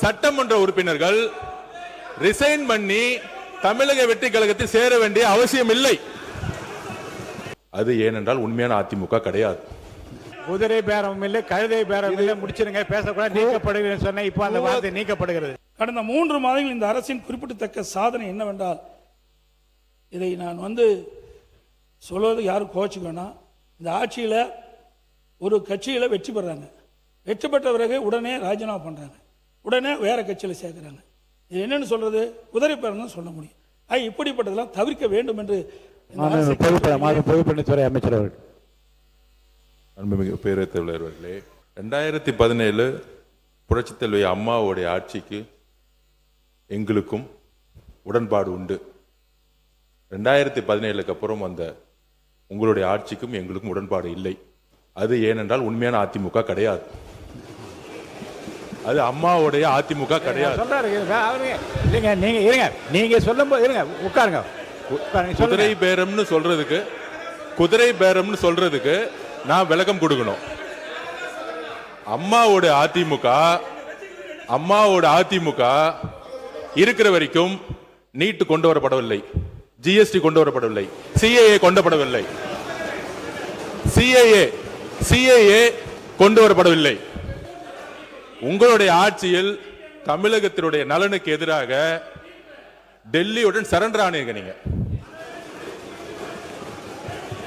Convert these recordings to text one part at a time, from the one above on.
சட்டமன்ற உறுப்பினர்கள் ரிசைன் பண்ணி தமிழக வெற்றி கழகத்தில் சேர வேண்டிய அவசியம் இல்லை. அது ஏனென்றால் உண்மையான அதிமுக கிடையாது. குதிரை பேரம் இல்லை, கழுதை பேரம் இல்லை, முடிச்சிருங்க, பேசக்கூடாது, நீக்கப்படுகிறது சொன்ன இப்போ அந்த வார்த்தை நீக்கப்படுகிறது. கடந்த 3 மாதங்கள் இந்த அரசின் குறிப்பிடத்தக்க சாதனை என்னவென்றால், இதை நான் சொல்வது யாரும் கோச்சுக்க வேணாம், இந்த ஆட்சியில் ஒரு கட்சியில் வெற்றி பெறாங்க, வெற்றி பெற்ற பிறகு உடனே ராஜினாமா பண்ணுறாங்க, உடனே வேற கட்சியில் சேர்க்குறாங்க. இது என்னன்னு சொல்றது? குதிரை பேரம் தான் சொல்ல முடியும். இப்படிப்பட்டதெல்லாம் தவிர்க்க வேண்டும் என்று பொதுப்பணித்துறை அமைச்சர் அவர்கள். அன்புமிகு பேரவைத் தலைவர் அவர்களே, 2017 புரட்சித் தலைவி அம்மாவுடைய ஆட்சிக்கு எங்களுக்கும் உடன்பாடு உண்டு. 2017க்கு அப்புறம் வந்த உங்களுடைய ஆட்சிக்கும் எங்களுக்கும் உடன்பாடு இல்லை. அது ஏனென்றால் உண்மையான அதிமுக கிடையாது. அது அம்மாவுடைய அதிமுக கிடையாது. நீங்க சொல்லும்போது இருங்க, உட்காருங்க. குதிரை பேரம்னு சொல்றதுக்கு நான் விளக்கம் கொடுக்கணும். அம்மாவோட அதிமுக இருக்கிற வரைக்கும் நீட் கொண்டு வரப்படவில்லை, ஜிஎஸ்டி கொண்டு வரப்படவில்லை, சிஏஏ கொண்டு வரப்படவில்லை. உங்களுடைய ஆட்சியில் தமிழகத்தினுடைய நலனுக்கு எதிராக டெல்லியுடன் சரண்டர் ஆனீங்க நீங்க.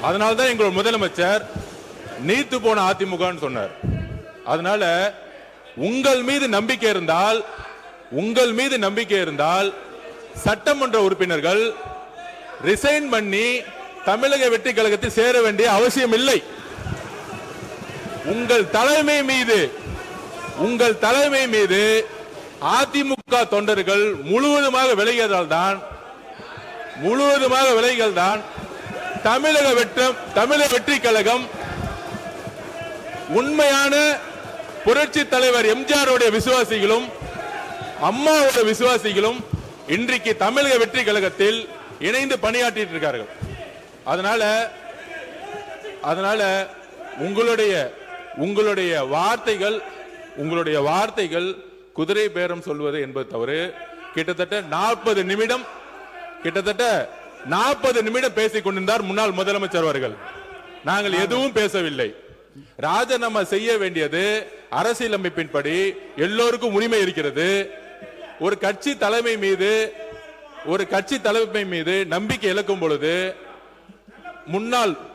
அதனால்தான் எங்களோட முதலமைச்சர் நீத்து போன அதிமுக சொன்னார். அதனால உங்கள் மீது நம்பிக்கை இருந்தால் சட்டமன்ற உறுப்பினர்கள் ரிசைன் பண்ணி தமிழக வெற்றி கழகத்தில் சேர வேண்டிய அவசியம் இல்லை. உங்கள் தலைமை மீது அதிமுக தொண்டர்கள் முழுவதுமாக விலகியதால் தான் தமிழக வெற்றி கழகம் உண்மையான புரட்சி தலைவர் எம்ஜிஆருடைய விசுவாசிகளும் அம்மாவுடைய விசுவாசிகளும் இன்றைக்கு தமிழக வெற்றி கழகத்தில் இணைந்து பணியாற்றிட்டு இருக்கார்கள். அதனால உங்களுடைய வார்த்தைகள் குதிரை பேரம் சொல்வது என்பது தவறு. கிட்டத்தட்ட 40 நிமிடம் பேசிக் கொண்டிருந்தார் முன்னாள் முதலமைச்சர் அவர்கள். நாங்கள் எதுவும் பேசவில்லை. ராஜினாமா செய்ய வேண்டியது அரசியலமைப்பின்படி எல்லோருக்கும் உரிமை இருக்கிறது. ஒரு கட்சி தலைமை மீது நம்பிக்கை இழக்கும் பொழுது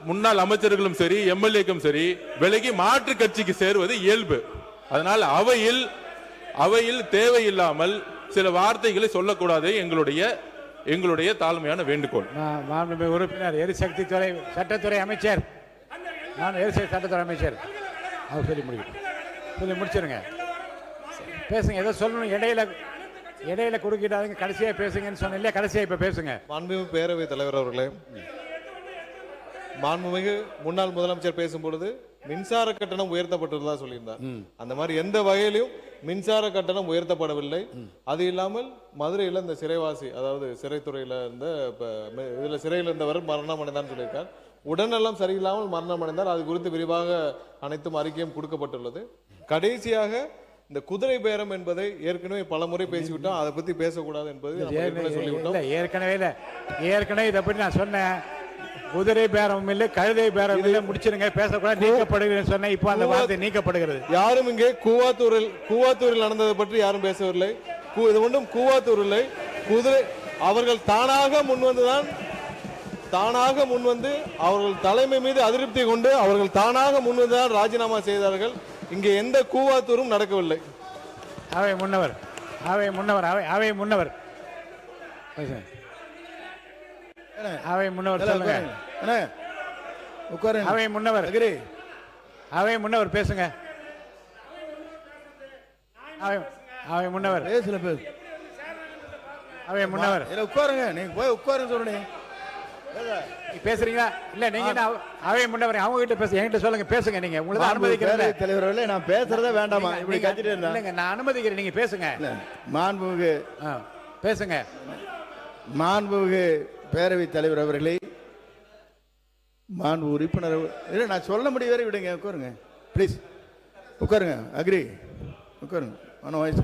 முன்னாள் அமைச்சர்களும் சரி, எம்எல்ஏக்கும் சரி, விலகி மாற்று கட்சிக்கு சேருவது இயல்பு. அதனால் அவையில் தேவையில்லாமல் சில வார்த்தைகளை சொல்லக்கூடாது எங்களுடைய தாழ்மையான வேண்டுகோள். உறுப்பினர் எரிசக்தி துறை சட்டத்துறை அமைச்சர், சட்டத்துறை அமைச்சர் அவர் சொல்லி முடிச்சிருங்க. பேசுங்க, ஏதோ சொல்லணும். இடையில குறுக்கிட்டாதுங்க, கடைசியா பேசுங்கன்னு சொன்ன. கடைசியா இப்ப பேசுங்க. மாண்புமிகு பேரவைத் தலைவர் அவர்களே, மாண்புமிகு முன்னாள் முதலமைச்சர் பேசும்பொழுது மின்சார கட்டணம் உயர்த்தப்பட்டதா சொல்லியிருந்தார். அந்த மாதிரி எந்த வகையிலும் மின்சார கட்டணம் உயர்த்தப்படவில்லை. அது இல்லாமல் மதுரையில் இந்த சிறைவாசி, அதாவது சிறைத்துறையில இதுல சிறையில் இருந்தவர் மரணம் அடைந்தான்னு சொல்லியிருக்கார். உடல்நலம் சரியில்லாமல் மரணம் அடைந்தார். அது குறித்து விரிவாக அனைத்தும் அறிக்கையும் கொடுக்கப்பட்டுள்ளது. கடைசியாக இந்த குதிரை பேரம் என்பதை ஏற்கனவே பல முறை பேசிவிட்டோம். அதை பத்தி பேசக்கூடாது என்பது சொல்லிவிட்டோம். ஏற்கனவே இதை பற்றி நான் சொன்னேன். குதிரை பேரம் இல்லை, கழுதை பேரம் இல்லை, முடிச்சிருங்க, பேசக்கூடாது, நீக்கப்படுகிறது சொன்ன. இப்போ அந்த வார்த்தை நீக்கப்படுகிறது. யாரும் இங்கே கூவாத்தூரில் நடந்ததை பற்றி யாரும் பேசவில்லை. இது ஒன்றும் கூவாத்தூர் இல்லை. குதிரை அவர்கள் தானாக முன்வந்து அவர்கள் தலைமை மீது அதிருப்தி கொண்டு அவர்கள் தானாக முன்வந்துதான் ராஜினாமா செய்தார்கள். இங்கே எந்த கூவாத்தூரும் நடக்கவில்லை. அவை முன்னவர் சொல்லுங்க. அவை முன்னவர் பேசுங்க. அவை முன்னவர் உட்காருங்க. நீங்க போய் உட்காருங்க சொல்றீங்க. பேசுறீங்களா? இல்ல நீங்க அவை முன்னவர் அவங்க கிட்ட பேச, என்கிட்ட சொல்லுங்க. பேசுங்க. நீங்க உங்களுக்கு அனுமதிக்கிறேன். தலைவர்களே, நான் பேசுறதே வேண்டாமா? இப்படி கத்திட்டு இல்லங்க, நான் அனுமதிக்கிறேன். நீங்க பேசுங்க. மாண்புமிகு பேசுங்க. மாண்புமிகு பேரவைத் தலைவர் அவர்களே, மாண்பு உறுப்பினர், இல்லை நான் சொல்ல முடிய வரை விடுங்க. உட்காருங்க ப்ளீஸ். உட்காருங்க. அக்ரி. உட்காருங்க. வாய்ஸ்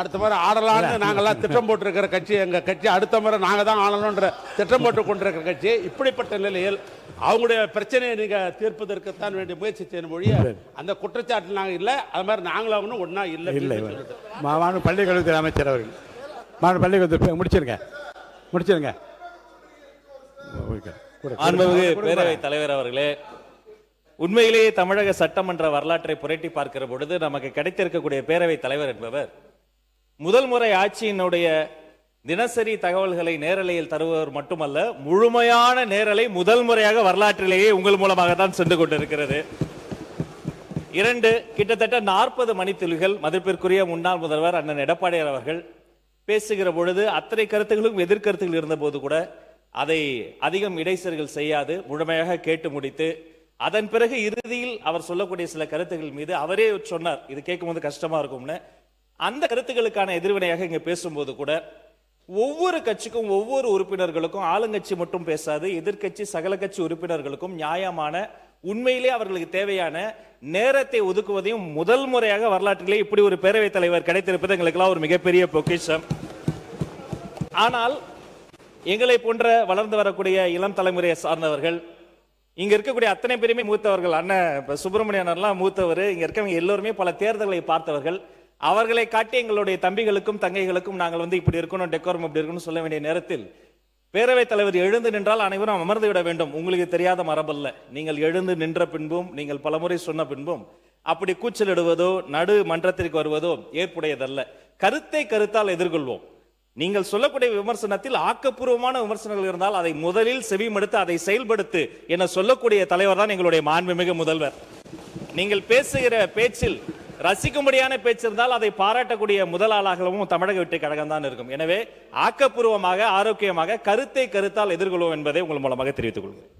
அடுத்த முறை ஆடலாம்னு நாங்கெல்லாம் திட்டம் போட்டிருக்கிற கட்சி, எங்க கட்சி அடுத்த முறை நாங்க தான் ஆளணும்ன்ற திட்டம் போட்டு கொண்டிருக்கிற கட்சி. இப்படிப்பட்ட நிலையில் அவங்களுடைய பிரச்சனையை நீங்க தீர்ப்பதற்குத்தான் வேண்டிய முயற்சி செய்யணும் மொழிய அந்த குற்றச்சாட்டு நாங்க இல்லை. அது மாதிரி நாங்களும் ஒன்னா இல்லை. மாண்பு பள்ளிக்கல்வித்துறை அமைச்சர் அவர்கள், மாண்பு பள்ளிக்கல்வித்துறை முடிச்சிருங்க. மாண்புமிகு பேரவைத் தலைவர் அவர்களே, உண்மையிலேயே தமிழக சட்டமன்ற வரலாற்றை புரட்டி பார்க்கிற பொழுது நமக்கு கிடைத்திருக்கக்கூடிய பேரவைத் தலைவர் என்பவர் முதல் முறை ஆட்சியினுடைய தினசரி தகவல்களை நேரலையில் தருபவர் மட்டுமல்ல, முழுமையான நேரலை முதல் முறையாக வரலாற்றிலேயே உங்கள் மூலமாக தான் சென்று கொண்டிருக்கிறது. கிட்டத்தட்ட 40 மணித்துளிகள் மதிப்பிற்குரிய முன்னாள் முதல்வர் அண்ணன் எடப்பாடியார் அவர்கள் பேசுகிற பொழுது அத்தனை கருத்துகளும் எதிர்கருத்துகள் இருந்த போது கூட அதை அதிகம் இடைச்சல்கள் செய்யாது முழுமையாக கேட்டு முடித்து, அதன் பிறகு இறுதியில் அவர் சொல்லக்கூடிய சில கருத்துக்கள் மீது அவரே சொன்னார், இது கேட்கும்போது கஷ்டமா இருக்கும்னு. அந்த கருத்துக்களுக்கான எதிர்வினையாக இங்க பேசும்போது கூட ஒவ்வொரு கட்சிக்கும் ஒவ்வொரு உறுப்பினர்களுக்கும், ஆளுங்கட்சி மட்டும் பேசாது, எதிர்கட்சி சகல கட்சி உறுப்பினர்களுக்கும் நியாயமான, உண்மையிலே அவர்களுக்கு தேவையான நேரத்தை ஒதுக்குவதையும் முதல் முறையாக வரலாற்றிலே இப்படி ஒரு பேரவைத் தலைவர் கிடைத்திருப்பது எங்களுக்கெல்லாம் ஒரு மிகப்பெரிய பொக்கிஷம். ஆனால் எங்களை போன்ற வளர்ந்து வரக்கூடிய இளம் தலைமுறையை சார்ந்தவர்கள், இங்க இருக்கக்கூடிய அத்தனை பேருமே மூத்தவர்கள், அண்ணன் சுப்பிரமணியனர்லாம் மூத்தவர், இங்க இருக்கவங்க எல்லோருமே பல தேர்தல்களை பார்த்தவர்கள். அவர்களை காட்டி எங்களுடைய தம்பிகளுக்கும் தங்கைகளுக்கும் நாங்கள் இப்படி இருக்கணும், டெக்கோரம் இப்படி இருக்கணும் சொல்ல வேண்டிய நேரத்தில் பேரவைத் தலைவர் எழுந்து நின்றால் அனைவரும் அமர்ந்து விட வேண்டும். உங்களுக்கு தெரியாத மரபல்ல. நீங்கள் எழுந்து நின்ற பின்பும், நீங்கள் பலமுறை சொன்ன பின்பும் அப்படி கூச்சலிடுவதோ நடு மன்றத்திற்கு வருவதோ ஏற்புடையதல்ல. கருத்தை கருத்தால் எதிர்கொள்வோம். நீங்கள் சொல்லக்கூடிய விமர்சனத்தில் ஆக்கப்பூர்வமான விமர்சனங்கள் இருந்தால் அதை முதலில் செவிமடுத்து அதை செயல்படுத்து என சொல்லக்கூடிய தலைவர் தான் எங்களுடைய மாண்புமிகு முதல்வர். நீங்கள் பேசுகிற பேச்சில் ரசிக்கும்படியான பேச்சு இருந்தால் அதை பாராட்டக்கூடிய முதல் ஆளாகவும் தமிழக வெற்றி கழகம் தான் இருக்கும். எனவே ஆக்கப்பூர்வமாக, ஆரோக்கியமாக கருத்தை கருத்தால் எதிர்கொள்வோம் என்பதை உங்கள் மூலமாக தெரிவித்துக் கொள்கிறேன்.